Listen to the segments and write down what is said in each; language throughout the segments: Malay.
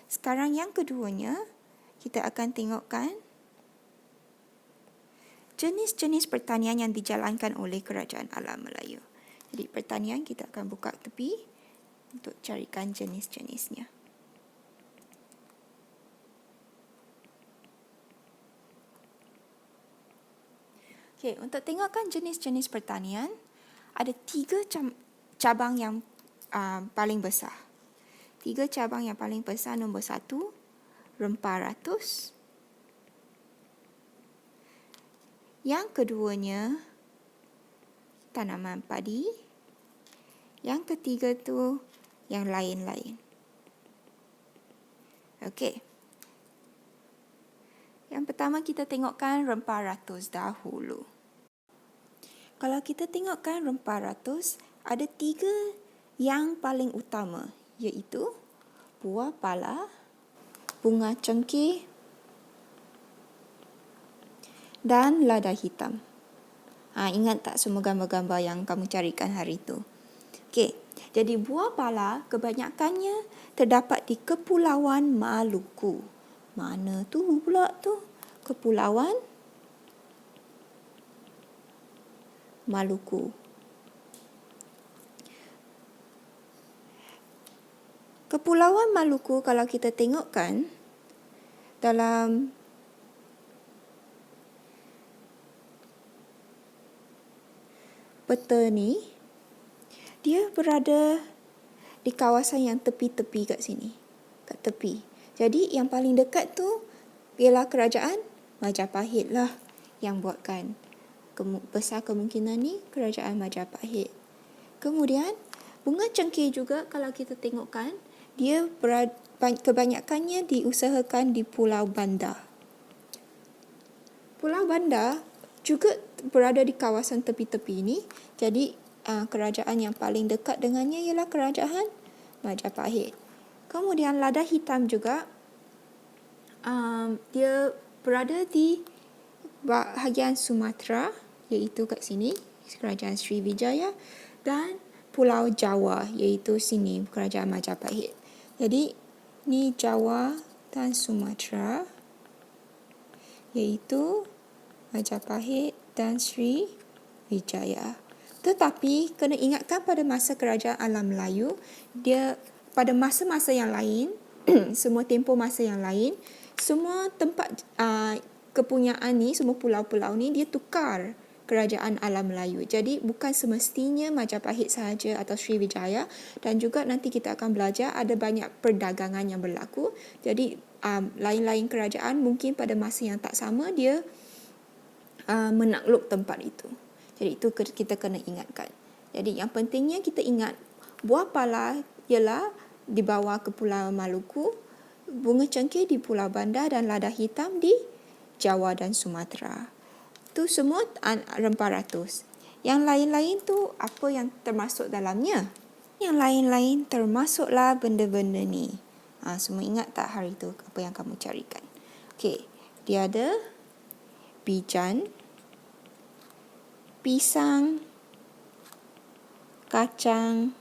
Sekarang yang keduanya, kita akan tengokkan jenis-jenis pertanian yang dijalankan oleh Kerajaan Alam Melayu. Jadi pertanian kita akan buka tepi untuk carikan jenis-jenisnya. Okey, untuk tengokkan jenis-jenis pertanian, ada 3 cabang yang paling besar. 3 cabang yang paling besar. Nombor 1, rempah ratus. Yang keduanya, tanaman padi. Yang ketiga tu yang lain-lain. Okey. Yang pertama kita tengokkan rempah ratus dahulu. Kalau kita tengokkan rempah ratus, ada 3 yang paling utama, iaitu buah pala, bunga cengkeh dan lada hitam. Ingat tak semua gambar-gambar yang kamu carikan hari itu? Okey, jadi buah pala kebanyakannya terdapat di Kepulauan Maluku. Mana tu pula tu? Kepulauan Maluku. Kepulauan Maluku kalau kita tengokkan dalam peta ni, dia berada di kawasan yang tepi-tepi kat sini. Kat tepi. Jadi yang paling dekat tu ialah Kerajaan Majapahit lah yang buatkan. Besar kemungkinan ni Kerajaan Majapahit. Kemudian bunga cengkeh juga kalau kita tengokkan, dia kebanyakannya diusahakan di Pulau Bandar. Pulau Bandar juga berada di kawasan tepi-tepi ini. Jadi kerajaan yang paling dekat dengannya ialah Kerajaan Majapahit. Kemudian lada hitam juga, dia berada di bahagian Sumatera, iaitu kat sini, Kerajaan Sriwijaya, dan Pulau Jawa, iaitu sini, Kerajaan Majapahit. Jadi, ni Jawa dan Sumatera, iaitu Majapahit dan Sriwijaya. Tetapi, kena ingatkan pada masa Kerajaan Alam Melayu, dia pada masa-masa yang lain, semua tempoh masa yang lain, semua tempat kepunyaan ni, semua pulau-pulau ni, dia tukar Kerajaan Alam Melayu. Jadi bukan semestinya Majapahit sahaja atau Sriwijaya, dan juga nanti kita akan belajar ada banyak perdagangan yang berlaku. Jadi lain-lain kerajaan mungkin pada masa yang tak sama dia menakluk tempat itu. Jadi itu kita kena ingatkan. Jadi yang pentingnya kita ingat buah pala ialah di bawah Kepulauan Maluku, bunga cengkeh di Pulau Bandar dan lada hitam di Jawa dan Sumatera. Itu semua rempah ratus. Yang lain-lain tu apa yang termasuk dalamnya? Yang lain-lain termasuklah benda-benda ni. Semua ingat tak hari tu apa yang kamu carikan? Okey, dia ada bijan, pisang, kacang,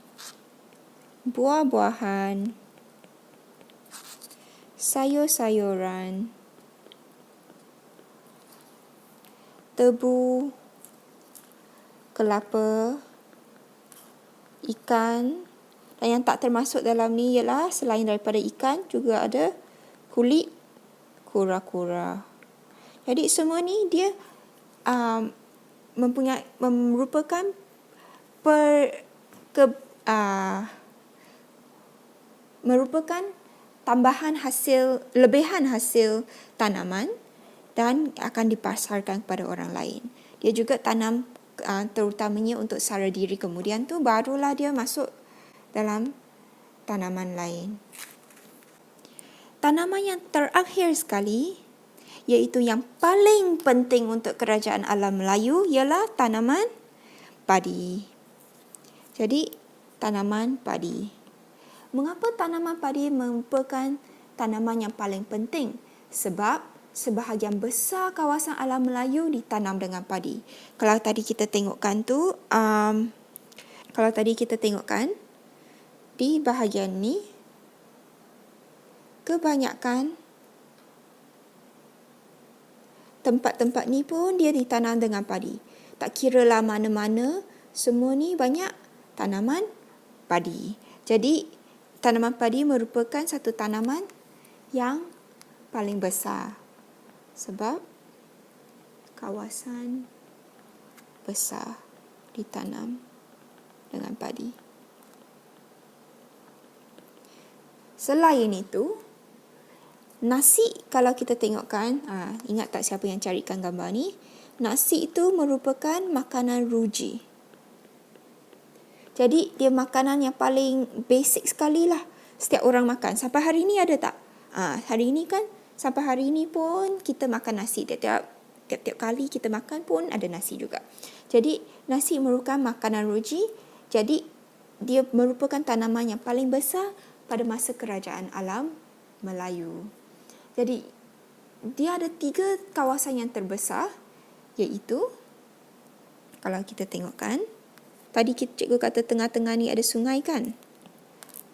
buah-buahan, sayur-sayuran, tebu, kelapa, ikan, dan yang tak termasuk dalam ni ialah selain daripada ikan juga ada kulit kura-kura. Jadi semua ni dia merupakan merupakan tambahan hasil, lebihan hasil tanaman dan akan dipasarkan kepada orang lain. Dia juga tanam terutamanya untuk sara diri, kemudian tu barulah dia masuk dalam tanaman lain. Tanaman yang terakhir sekali, iaitu yang paling penting untuk Kerajaan Alam Melayu, ialah tanaman padi. Jadi, tanaman padi. Mengapa tanaman padi merupakan tanaman yang paling penting? Sebab sebahagian besar kawasan alam Melayu ditanam dengan padi. Kalau tadi kita tengokkan tu, di bahagian ni, kebanyakan tempat-tempat ni pun dia ditanam dengan padi. Tak kiralah mana-mana, semua ni banyak tanaman padi. Jadi, tanaman padi merupakan satu tanaman yang paling besar. Sebab kawasan besar ditanam dengan padi. Selain itu, nasi kalau kita tengokkan, ingat tak siapa yang carikan gambar ni? Nasi itu merupakan makanan ruji. Jadi dia makanan yang paling basic sekali lah. Setiap orang makan. Sampai hari ni ada tak? Hari ni kan, sampai hari ni pun kita makan nasi. Tiap-tiap kali kita makan pun ada nasi juga. Jadi nasi merupakan makanan ruji. Jadi dia merupakan tanaman yang paling besar pada masa kerajaan alam Melayu. Jadi, dia ada 3 kawasan yang terbesar, iaitu, kalau kita tengokkan, tadi cikgu kata tengah-tengah ni ada sungai kan?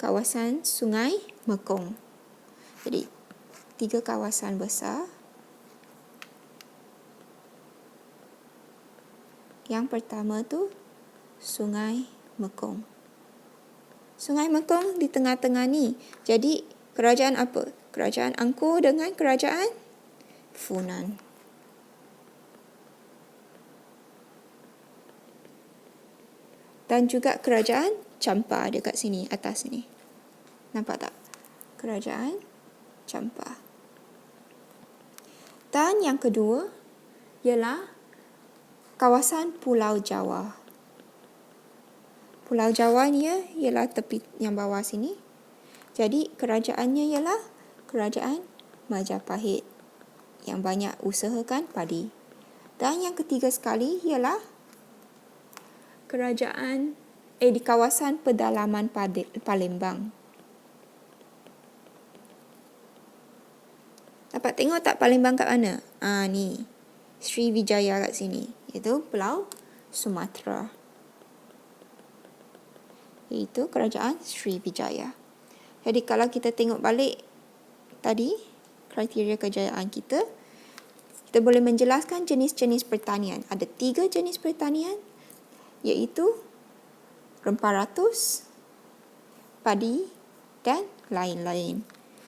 Kawasan Sungai Mekong. Jadi, 3 kawasan besar. Yang pertama tu, Sungai Mekong. Sungai Mekong di tengah-tengah ni. Jadi, kerajaan apa? Kerajaan Angkor dengan kerajaan Funan. Dan juga kerajaan Champa dekat sini, atas sini. Nampak tak? Kerajaan Champa. Dan yang kedua ialah kawasan Pulau Jawa. Pulau Jawa ni ialah tepi yang bawah sini. Jadi kerajaannya ialah kerajaan Majapahit yang banyak usahakan padi. Dan yang ketiga sekali ialah kerajaan di kawasan pedalaman Palembang. Dapat tengok tak Palembang kat mana? Ni. Sriwijaya kat sini. Iaitu Pulau Sumatera. Iaitu kerajaan Sriwijaya. Jadi kalau kita tengok balik tadi, kriteria kejayaan kita boleh menjelaskan jenis-jenis pertanian. Ada 3 jenis pertanian, iaitu rempah ratus, padi dan lain-lain.